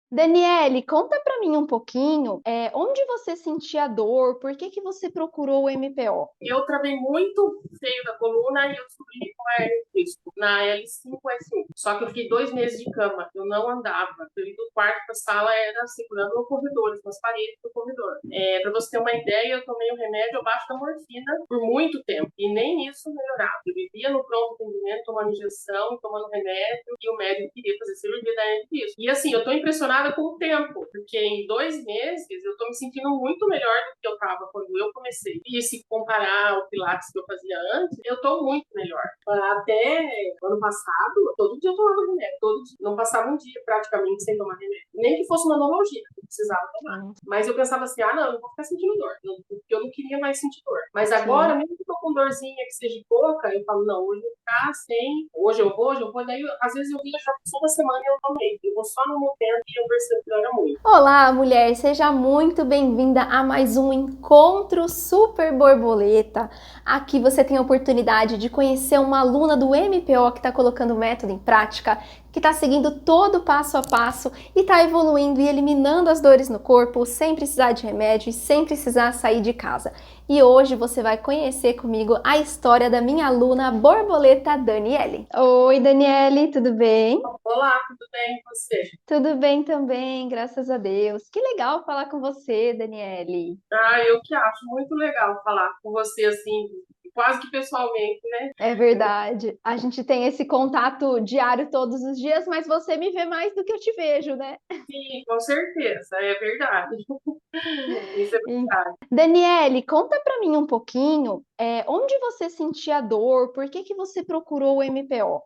Daniele, conta para mim um pouquinho, onde você sentia dor, por que que você procurou o MPO? Eu travei muito feio da coluna e eu descobri com a hernia de disco, na L5S1. Só que eu fiquei 2 meses de cama, eu não andava. Eu ia do quarto para a sala, era segurando o corredor, nas paredes do corredor. Para você ter uma ideia, eu tomei o remédio abaixo da morfina por muito tempo e nem isso melhorava. Eu vivia no pronto atendimento, tomando injeção, tomando remédio e o médico queria fazer cirurgia da hernia de disco. E assim, eu tô impressionada com o tempo, porque em 2 meses eu tô me sentindo muito melhor do que eu tava quando eu comecei. E se comparar ao Pilates que eu fazia antes, eu tô muito melhor. Até ano passado, todo dia eu tomava remédio, todo dia. Não passava um dia praticamente sem tomar remédio. Nem que fosse uma neuralgia, que eu precisava tomar. Sim, Mas eu pensava assim, não, eu não vou ficar sentindo dor, porque eu não queria mais sentir dor. Mas agora, sim. mesmo que eu tô com dorzinha que seja pouca, eu falo, não, hoje eu vou ficar sem, hoje eu vou, daí às vezes eu via já passou uma semana e eu tomei. Eu vou só no momento e eu percebo que melhora muito. Olá, mulher, seja muito bem-vinda a mais um Encontro Super Borboleta. Aqui você tem a oportunidade de conhecer uma aluna do MPO que está colocando o método em prática, que está seguindo todo passo a passo e está evoluindo e eliminando as dores no corpo sem precisar de remédio e sem precisar sair de casa. E hoje você vai conhecer comigo a história da minha aluna borboleta Daniele. Oi, Daniele, tudo bem? Olá, tudo bem com você? Tudo bem também, graças a Deus. Que legal falar com você, Daniele. Eu que acho muito legal falar com você assim, quase que pessoalmente, né? É verdade. A gente tem esse contato diário todos os dias, mas você me vê mais do que eu te vejo, né? Sim, com certeza, é verdade. Isso é verdade. Daniele, conta para mim um pouquinho, onde você sentia dor, por que que você procurou o MPO?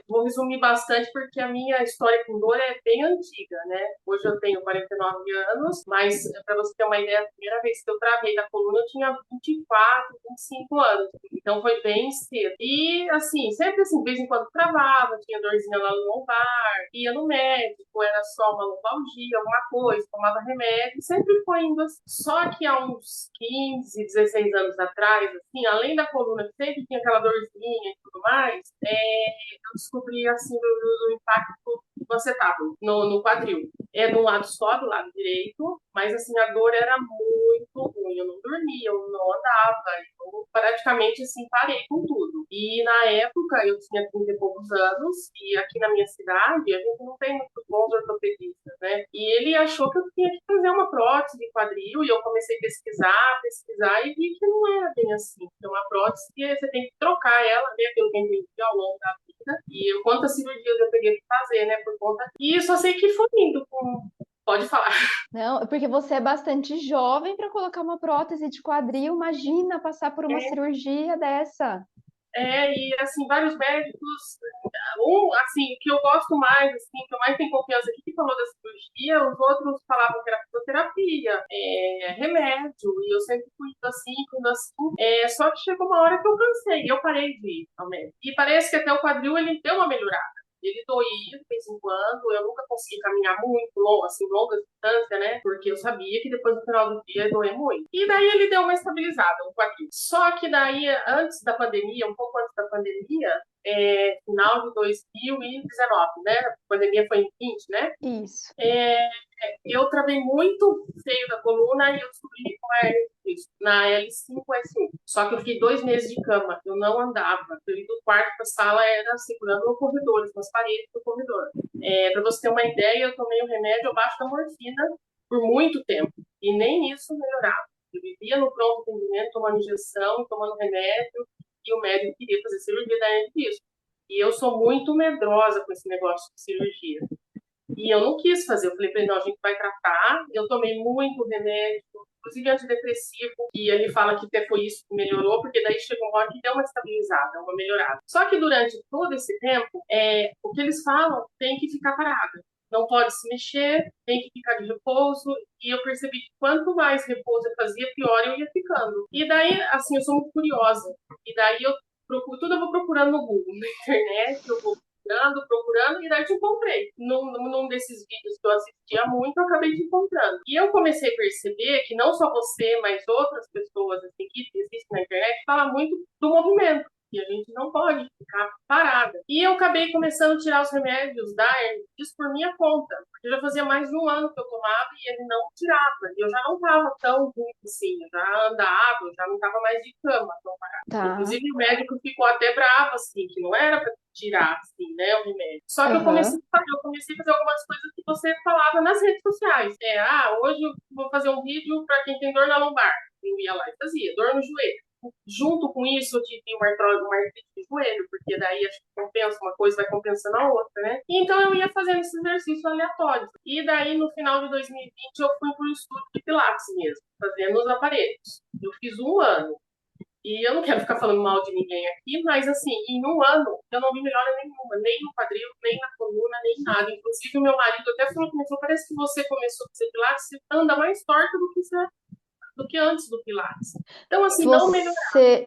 Vou resumir bastante porque a minha história com dor é bem antiga, né? Hoje eu tenho 49 anos, mas para você ter uma ideia, a primeira vez que eu travei da coluna eu tinha 24, 25 anos. Então foi bem cedo. E assim, sempre assim, de vez em quando travava, tinha dorzinha lá no lombar, ia no médico, era só uma lombalgia, alguma coisa, tomava remédio, sempre foi indo assim. Só que há uns 15, 16 anos atrás, assim, além da coluna que sempre tinha aquela dorzinha e tudo mais, eu descobri assim do impacto do acetábulo no quadril. É de um lado só, do lado direito, mas assim, a dor era muito ruim. Eu não dormia, eu não andava, eu praticamente assim parei com tudo. E na época eu tinha 30 e poucos anos, e aqui na minha cidade a gente não tem muitos bons ortopedistas, né? E ele achou que eu tinha que fazer uma prótese de quadril, e eu comecei a pesquisar, e vi que não era bem assim. Então a prótese você tem que trocar ela, né? Pelo que eu entendi ao longo da vida. E quantas cirurgias eu peguei que fazer, né? Por conta. E eu só sei que foi indo com. Pode falar. Não, porque você é bastante jovem para colocar uma prótese de quadril. Imagina passar por uma cirurgia dessa. E assim, vários médicos, assim, que eu gosto mais, assim, que eu mais tenho confiança aqui, que falou da cirurgia, os outros falavam que era fisioterapia, remédio, e eu sempre fui indo assim, só que chegou uma hora que eu cansei, e eu parei de ir ao médico. E parece que até o quadril, ele deu uma melhorada. Ele doía de vez em quando, eu nunca consegui caminhar muito, assim, longas distâncias, né? Porque eu sabia que depois no final do dia ia doer muito. E daí ele deu uma estabilizada no quadril. Só que daí, antes da pandemia, um pouco antes da pandemia, final de 2019, né? A pandemia foi em 20, né? Isso. É, eu travei muito feio da coluna e eu descobri com a hernia de disco, na L5S1. Só que eu fiquei 2 meses de cama, eu não andava. Eu ia do quarto para a sala, era segurando o corredor, nas paredes do corredor. Para você ter uma ideia, eu tomei o remédio abaixo da morfina por muito tempo e nem isso melhorava. Eu vivia no pronto atendimento, tomando injeção, tomando remédio, e o médico queria fazer cirurgia da hernia de disco. E eu sou muito medrosa com esse negócio de cirurgia. E eu não quis fazer. Eu falei pra ele, não, a gente vai tratar. Eu tomei muito remédio, inclusive antidepressivo, e ele fala que até foi isso que melhorou, porque daí chegou uma hora que deu uma estabilizada, uma melhorada. Só que durante todo esse tempo, o que eles falam tem que ficar parada. Não pode se mexer, tem que ficar de repouso. E eu percebi que quanto mais repouso eu fazia, pior eu ia ficando. E daí, assim, eu sou muito curiosa. E daí eu procuro, tudo eu vou procurando no Google, na internet, eu vou procurando, e daí te encontrei. Num desses vídeos que eu assistia muito, eu acabei te encontrando. E eu comecei a perceber que não só você, mas outras pessoas assim, que existem na internet, falam muito do movimento. e a gente não pode ficar parada. E eu acabei começando a tirar os remédios da hernias por minha conta, porque já fazia mais de um ano que eu tomava e ele não tirava. E eu já não estava tão ruim assim, eu já andava, eu já não estava mais de cama tão parada. Tá. Inclusive o médico ficou até bravo, assim, que não era para tirar, assim, né, o remédio. Só que Aham. eu comecei a fazer algumas coisas que você falava nas redes sociais. Hoje eu vou fazer um vídeo para quem tem dor na lombar. Eu ia lá e fazia, dor no joelho. Junto com isso, eu tive uma artrite de joelho, porque daí acho que compensa uma coisa, vai compensando a outra, né? E então eu ia fazendo esses exercícios aleatórios. E daí, no final de 2020, eu fui para o estúdio de Pilates mesmo, fazendo os aparelhos. Eu fiz um ano. E eu não quero ficar falando mal de ninguém aqui, mas assim, em um ano eu não vi melhora nenhuma, nem no quadril, nem na coluna, nem nada. Inclusive, o meu marido até falou comigo, parece que você começou a fazer Pilates, você anda mais torta do que antes do Pilates. Então, assim, não melhorou.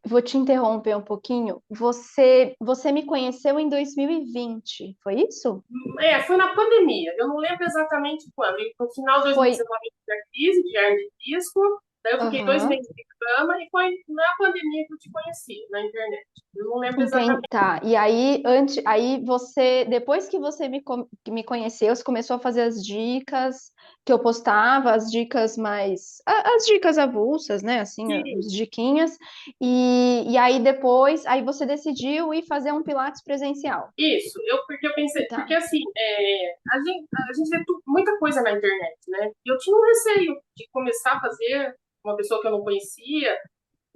Vou te interromper um pouquinho. Você me conheceu em 2020, foi isso? Foi na pandemia, eu não lembro exatamente quando. No final de Foi. 2019 eu tive a crise de hernia de disco, daí eu fiquei 2 Aham. meses de cama e foi na pandemia que eu te conheci, na internet. Eu não lembro Entendi. exatamente. Tá. E aí você, depois que você me conheceu, você começou a fazer as dicas que eu postava, as dicas as dicas avulsas, né? Assim, as Sim, diquinhas. E aí depois, aí você decidiu ir fazer um Pilates presencial. isso, porque eu pensei, porque Tá. assim, a gente vê muita coisa na internet, né? E eu tinha um receio de começar a fazer uma pessoa que eu não conhecia,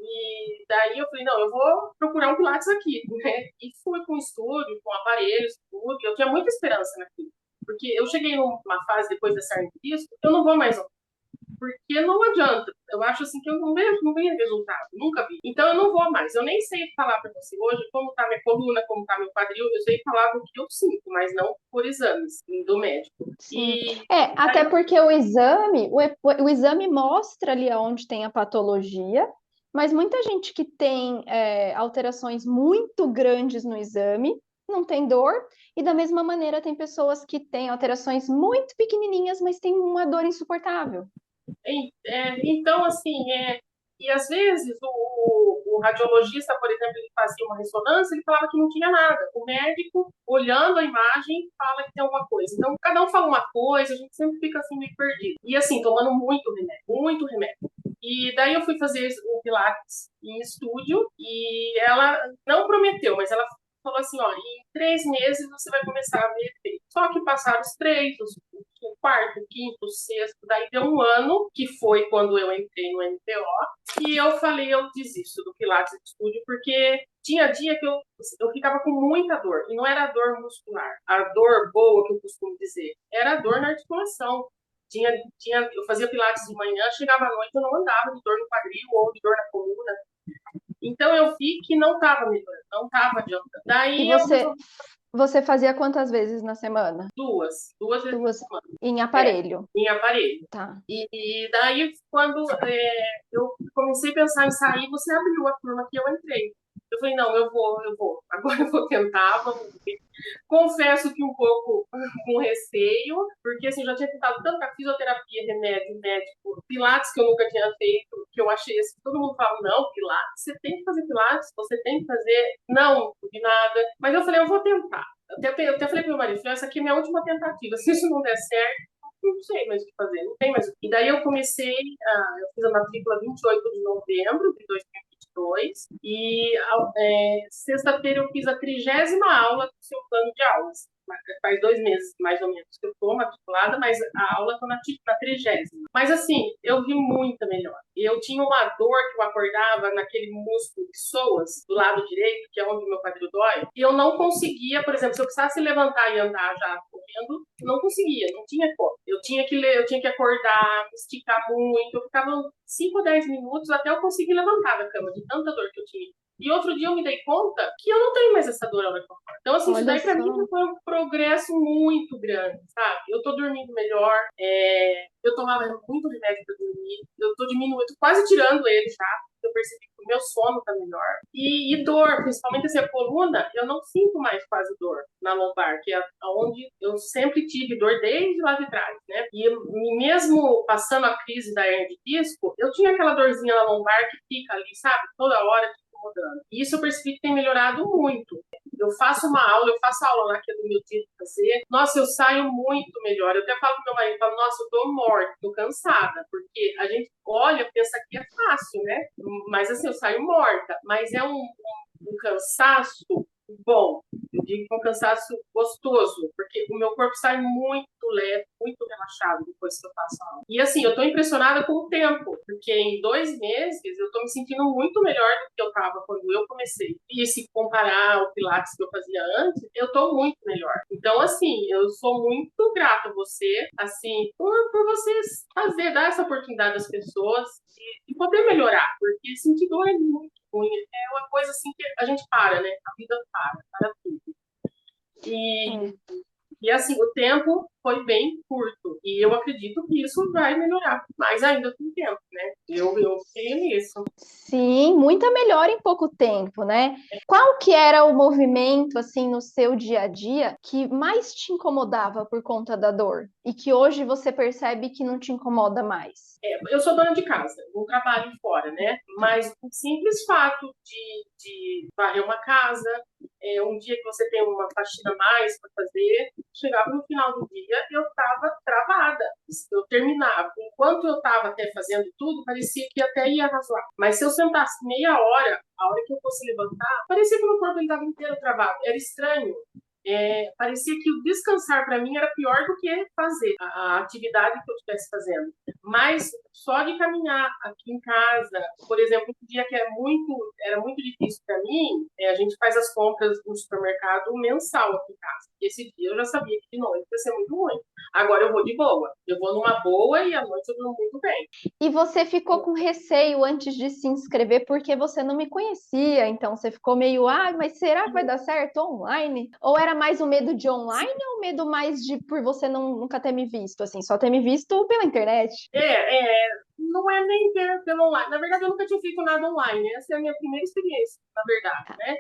e daí eu falei, não, eu vou procurar um Pilates aqui, né? E fui com estúdio, com aparelhos, tudo, e eu tinha muita esperança naquilo. Porque eu cheguei numa fase depois dessa hernia de disco, eu não vou mais porque não adianta. Eu acho assim que eu não vejo resultado, nunca vi. Então eu não vou mais. Eu nem sei falar para você hoje como tá minha coluna, como tá meu quadril. Eu sei falar do que eu sinto, mas não por exames do médico. Sim. E Até aí porque o exame mostra ali onde tem a patologia, mas muita gente que tem alterações muito grandes no exame não tem dor, e da mesma maneira tem pessoas que têm alterações muito pequenininhas, mas têm uma dor insuportável. então, assim, e às vezes o radiologista, por exemplo, ele fazia uma ressonância, ele falava que não tinha nada. O médico, olhando a imagem, fala que tem alguma coisa. Então, cada um fala uma coisa, a gente sempre fica assim meio perdido. E assim, tomando muito remédio, muito remédio. E daí eu fui fazer o Pilates em estúdio e ela não prometeu, mas ela falou assim, ó, em 3 meses você vai começar a ver efeito. Só que passaram os três, o quarto, o quinto, o sexto, daí deu um ano, que foi quando eu entrei no MPO, e eu falei, eu desisto do Pilates de estúdio, porque tinha dia que eu ficava com muita dor, e não era a dor muscular, a dor boa que eu costumo dizer, era a dor na articulação. Eu fazia Pilates de manhã, chegava à noite, eu não andava de dor no quadril ou de dor na coluna. Então eu vi que não estava melhorando, não estava adiantando. E Daí eu você, resolvi você fazia quantas vezes na semana? duas vezes por Duas semana, em é, aparelho. em aparelho. Tá. E daí, quando eu comecei a pensar em sair, você abriu a turma que eu entrei. Eu falei, não, eu vou. Agora eu vou tentar, vamos ver. Confesso que um pouco com receio, porque assim, eu já tinha tentado tanta fisioterapia, remédio, médico, pilates que eu nunca tinha feito, que eu achei assim, todo mundo fala, não, pilates, você tem que fazer pilates, você tem que fazer, não, de nada. Mas eu falei, eu vou tentar. Eu até falei pro meu marido, essa aqui é minha última tentativa, se isso não der certo, não sei mais o que fazer, não tem mais. E daí eu fiz a matrícula 28 de novembro de 2022 e sexta-feira eu fiz a 30ª aula do seu plano de aulas. Faz 2 meses, mais ou menos, que eu estou matriculada, mas a aula está na 30ª. Mas assim, eu vi muita melhor. Eu tinha uma dor que eu acordava naquele músculo de psoas, do lado direito, que é onde o meu quadril dói, e eu não conseguia, por exemplo, se eu precisasse levantar e andar já correndo, não conseguia, não tinha como. Eu tinha que ler, eu tinha que acordar, esticar muito, eu ficava 5 ou 10 minutos até eu conseguir levantar da cama, de tanta dor que eu tinha. E outro dia eu me dei conta que eu não tenho mais essa dor na hora que eu acordo. Então, assim, isso Olha daí pra mim só. foi um progresso muito grande, sabe? Eu tô dormindo melhor, eu tomava muito remédio pra dormir, eu tô diminuindo, tô quase tirando ele já, eu percebi que o meu sono tá melhor. E dor, principalmente assim, a coluna, eu não sinto mais quase dor na lombar, que é onde eu sempre tive dor desde lá de trás, né? E mesmo passando a crise da hernia de disco, eu tinha aquela dorzinha na lombar que fica ali, sabe? Toda hora, incomodando. E isso eu percebi que tem melhorado muito. Eu faço aula lá que é do meu dia de fazer. Nossa, eu saio muito melhor. Eu até falo pro meu marido, falo, nossa, eu tô morta, tô cansada, porque a gente olha, pensa que é fácil, né? Mas assim, eu saio morta, mas é um cansaço bom. Eu digo que é um cansaço gostoso, porque o meu corpo sai muito leve, muito relaxado depois que eu faço a aula. E assim, eu tô impressionada com o tempo, porque em 2 meses eu tô me sentindo muito melhor do que eu tava quando eu comecei. E se comparar ao Pilates que eu fazia antes, eu tô muito melhor. Então, assim, eu sou muito grata a você, assim, por você dar essa oportunidade às pessoas de poder melhorar, porque sentir dor é muito ruim. É uma coisa assim que a gente para, né? A vida para tudo. E, É. e assim, o tempo foi bem curto. E eu acredito que isso vai melhorar mais ainda com o tempo, né? Eu creio nisso. Sim, muita melhora em pouco tempo, né? Qual que era o movimento, assim, no seu dia a dia que mais te incomodava por conta da dor? E que hoje você percebe que não te incomoda mais? Eu sou dona de casa, não trabalho fora, né? Mas o simples fato de varrer uma casa, um dia que você tem uma faxina a mais para fazer, chegava no final do dia, eu estava travada. Eu terminava. Enquanto eu estava até fazendo tudo, parecia que até ia razoar. Mas se eu sentasse meia hora, a hora que eu fosse levantar, parecia que o meu corpo estava inteiro travado. Era estranho. Parecia que o descansar para mim era pior do que fazer a atividade que eu estivesse fazendo. Mas só de caminhar aqui em casa, por exemplo, um dia que era muito difícil para mim, a gente faz as compras no supermercado mensal aqui em casa. Esse dia eu já sabia que de noite ia ser muito ruim. Agora eu vou de boa. Eu vou numa boa e à noite eu durmo muito bem. E você ficou com receio antes de se inscrever porque você não me conhecia, então você ficou meio, mas será que vai dar certo online? Ou era mais o medo de online ou o medo mais de por você nunca ter me visto, assim, só ter me visto pela internet? Não é nem pelo online. Na verdade, eu nunca tinha feito nada online. Essa é a minha primeira experiência, na verdade, né?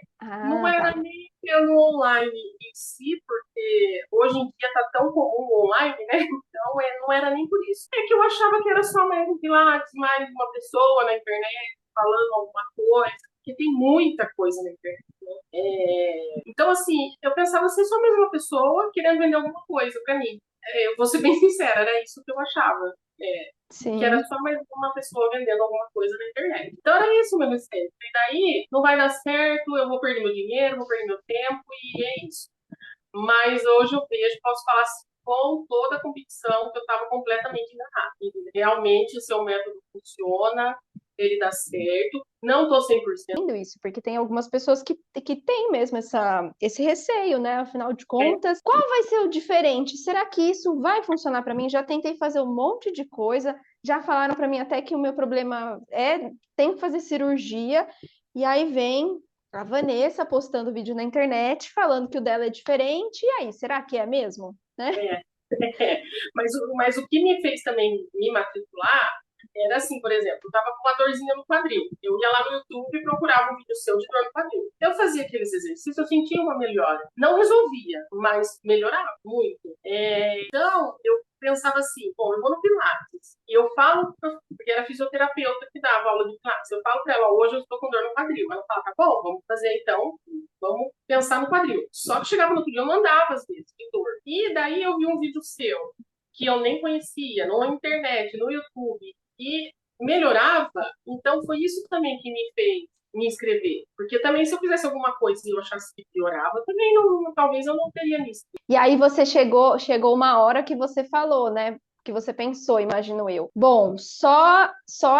Não Ah, era tá. nem pelo online em si, porque hoje em dia tá tão comum o online, né? Então, não era nem por isso. É que eu achava que era só mais um Pilates, mais uma pessoa na internet falando alguma coisa, porque tem muita coisa na internet. Né? Então, assim, eu pensava ser só mais uma pessoa querendo vender alguma coisa pra mim. Eu vou ser bem sincera, era isso que eu achava. Que era Sim. só mais uma pessoa vendendo alguma coisa na internet. Então era isso meu receio. E daí não vai dar certo, eu vou perder meu dinheiro, vou perder meu tempo e é isso. Mas hoje eu vejo, posso falar assim, com toda a convicção que eu estava completamente enganada. E realmente o seu método funciona, ele dá certo. Não estou 100%. Isso, porque tem algumas pessoas que têm mesmo esse receio, né? Afinal de É, contas, qual vai ser o diferente? Será que isso vai funcionar para mim? Já tentei fazer um monte de coisa, já falaram para mim até que o meu problema tem que fazer cirurgia, e aí vem a Vanessa postando vídeo na internet falando que o dela é diferente, e aí, será que é mesmo? Né? é. Mas o que me fez também me matricular era assim, por exemplo, eu tava com uma dorzinha no quadril. Eu ia lá no YouTube e procurava um vídeo seu de dor no quadril. Eu fazia aqueles exercícios, eu sentia uma melhora. Não resolvia, mas melhorava muito. Então, eu pensava assim, bom, eu vou no Pilates. E eu falo, porque era a fisioterapeuta que dava aula de Pilates. Eu falo pra ela, hoje eu estou com dor no quadril. Ela fala, tá bom, vamos fazer então, vamos pensar no quadril. Só que chegava no outro dia, eu não andava às vezes, de dor. E daí eu vi um vídeo seu, que eu nem conhecia, na internet, no YouTube, e melhorava, então foi isso também que me fez me inscrever. Porque também se eu fizesse alguma coisa e eu achasse que piorava, também talvez eu não teria me inscrito. E aí chegou uma hora que você falou, né? Que você pensou, imagino eu. Bom, só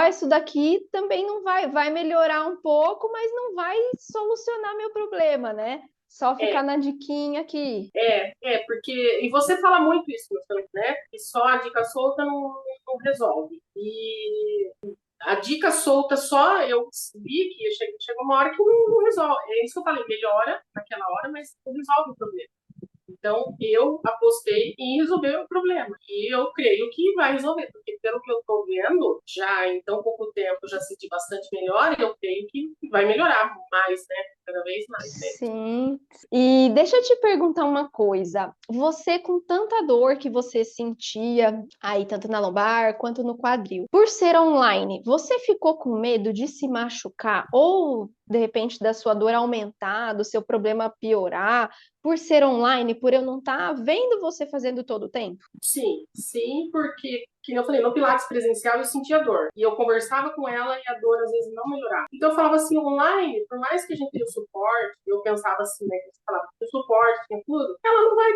isso daqui também não vai melhorar um pouco, mas não vai solucionar meu problema, né? Só É, ficar na diquinha aqui. porque. E você fala muito isso, né? Que só a dica solta não resolve. E a dica solta só eu vi que chegou uma hora que não resolve. É isso que eu falei, melhora naquela hora, mas não resolve o problema. Então, eu apostei em resolver o problema. E eu creio que vai resolver, porque pelo que eu estou vendo, já em tão pouco tempo, já senti bastante melhor e eu creio que vai melhorar mais, né? cada vez mais, né? Sim. E deixa eu te perguntar uma coisa. Você, com tanta dor que você sentia aí, tanto na lombar quanto no quadril, por ser online, você ficou com medo de se machucar ou, de repente, da sua dor aumentar, do seu problema piorar, por ser online, por eu não estar vendo você fazendo todo o tempo? Sim, sim, porque, que eu falei, no Pilates presencial eu sentia dor. E eu conversava com ela e a dor às vezes não melhorava. Então eu falava assim, online, por mais que a gente tenha o suporte, eu pensava assim, né, que você falava, o suporte, tem tudo, ela não vai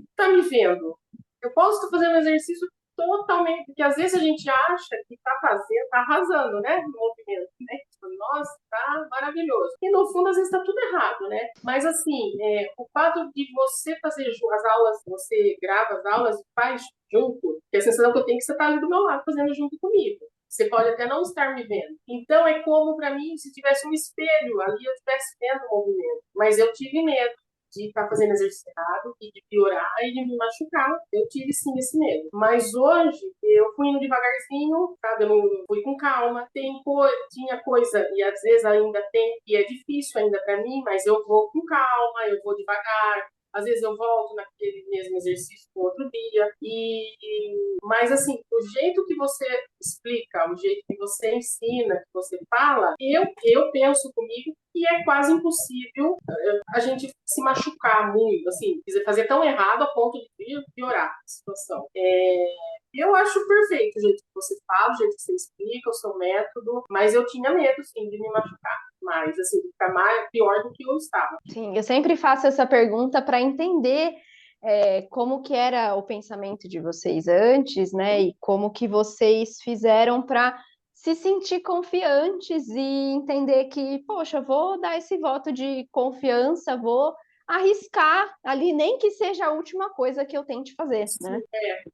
estar me vendo. Eu posso estar fazendo um exercício totalmente, porque às vezes a gente acha que está fazendo, tá arrasando, né, no movimento, né? Tipo, nossa, tá maravilhoso. E no fundo, às vezes está tudo errado, né? Mas assim, o fato de você fazer as aulas, você grava as aulas e faz junto, que a sensação que eu tenho é que você está ali do meu lado fazendo junto comigo. Você pode até não estar me vendo. Então é como para mim se tivesse um espelho ali, eu estivesse vendo o movimento. Mas eu tive medo de estar fazendo exercício errado e de piorar e de me machucar. Eu tive sim esse medo. Mas hoje eu fui indo devagarzinho, sabe? Eu não fui com calma. Tinha coisa, e às vezes ainda tem, e é difícil ainda para mim, mas eu vou com calma, eu vou devagar. Às vezes eu volto naquele mesmo exercício no outro dia. Mas assim, o jeito que você explica, o jeito que você ensina, que você fala, eu penso comigo que é quase impossível a gente se machucar muito, assim, fazer tão errado a ponto de piorar a situação. Eu acho perfeito o jeito que você fala, o jeito que você explica, o seu método, mas eu tinha medo, sim, de me machucar. Mas, assim, de ficar pior do que eu estava. Sim, eu sempre faço essa pergunta para entender como que era o pensamento de vocês antes, né? E como que vocês fizeram para se sentir confiantes e entender que, poxa, vou dar esse voto de confiança, vou arriscar ali, nem que seja a última coisa que eu tente fazer, né?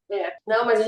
Sim, Não, mas a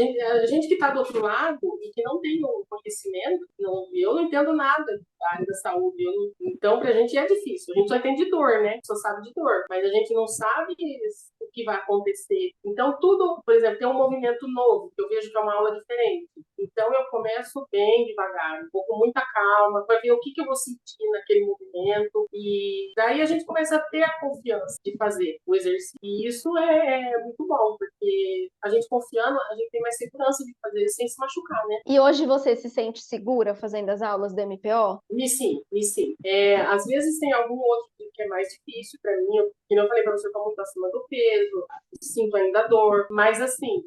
gente que está do outro lado e que não tem o conhecimento, eu não entendo nada da área da saúde. Então, para a gente é difícil. A gente só entende de dor, né? Só sabe de dor. Mas a gente não sabe o que vai acontecer. Então, tudo, por exemplo, tem um movimento novo, que eu vejo que é uma aula diferente. Então, eu começo bem devagar, vou com muita calma, para ver o que eu vou sentir naquele movimento. E daí a gente começa a ter a confiança de fazer o exercício. E isso é muito bom, porque a gente confiando, a gente tem mais segurança de fazer sem se machucar, né? E hoje você se sente segura fazendo as aulas do MPO? E sim, e sim. Às vezes tem algum outro que é mais difícil para mim, que eu falei para você, eu estou muito acima do peso, sinto ainda dor, mas assim,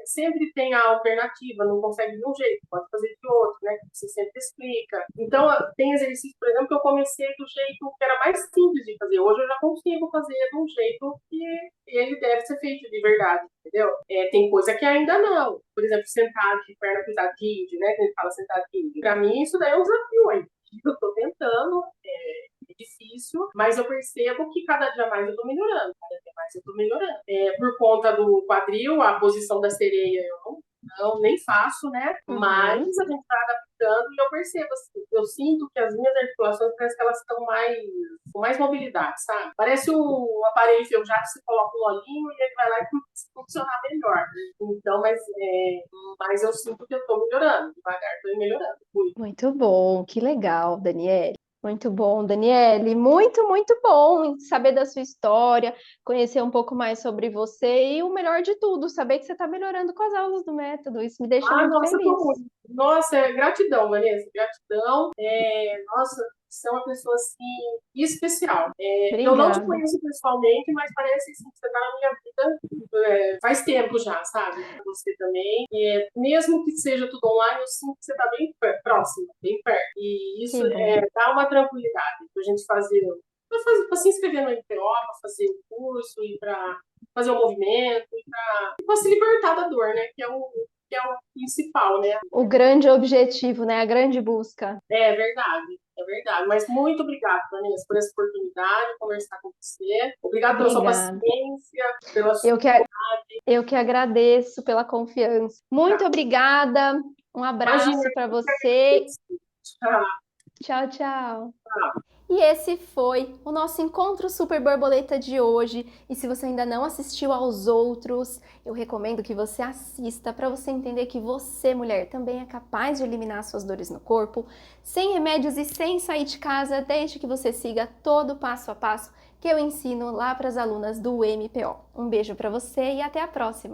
sempre tem a alternativa, não consegue de um jeito, pode fazer de outro, né? Que você sempre explica. Então, tem exercício, por exemplo, que eu comecei do jeito que era mais simples de fazer. Hoje eu já consigo fazer de um jeito que ele deve ser feito de verdade, entendeu? Tem coisa que ainda não. Por exemplo, sentar de perna cruzada de índio, né? Que a gente fala sentar de índio. Para mim, isso daí é um desafio ainda. Eu estou tentando, é difícil, mas eu percebo que cada dia mais eu estou melhorando, cada dia mais eu estou melhorando. Por conta do quadril, a posição da sereia eu não nem faço, né? Mas a gente está adaptando e eu percebo, assim, eu sinto que as minhas articulações parece que elas estão com mais mobilidade, sabe? Parece um aparelho enferrujado que você coloca um olhinho e ele vai lá e funcionar melhor. Então, mas eu sinto que eu estou melhorando, devagar estou melhorando. Muito. Muito bom, que legal, Daniele. Muito bom, Daniele. Muito, muito bom saber da sua história, conhecer um pouco mais sobre você e o melhor de tudo, saber que você está melhorando com as aulas do método. Isso me deixa muito Nossa, feliz. nossa, gratidão, Vanessa, gratidão. Nossa, você é uma pessoa assim especial. Eu não te Obrigada. conheço pessoalmente, mas parece assim, que você está na minha vida faz tempo já, sabe? Você também. Mesmo que seja tudo online, eu sinto que você está bem próximo, bem perto. E isso Que bom. dá uma tranquilidade para a gente fazer, para se inscrever no MPO, para fazer o curso e para fazer o movimento e para se libertar da dor, né? Que é o principal, né? O grande objetivo, né? A grande busca. É verdade, é verdade. Mas muito obrigada, Vanessa, por essa oportunidade de conversar com você. Obrigada pela sua Obrigada. paciência, pela sua. Eu que, eu que agradeço pela confiança. Muito obrigada. Um Imagina, abraço para você. tchau. Tchau, tchau. E esse foi o nosso Encontro Super Borboleta de hoje. E se você ainda não assistiu aos outros, eu recomendo que você assista para você entender que você, mulher, também é capaz de eliminar suas dores no corpo, sem remédios e sem sair de casa, desde que você siga todo o passo a passo que eu ensino lá para as alunas do MPO. Um beijo para você e até a próxima!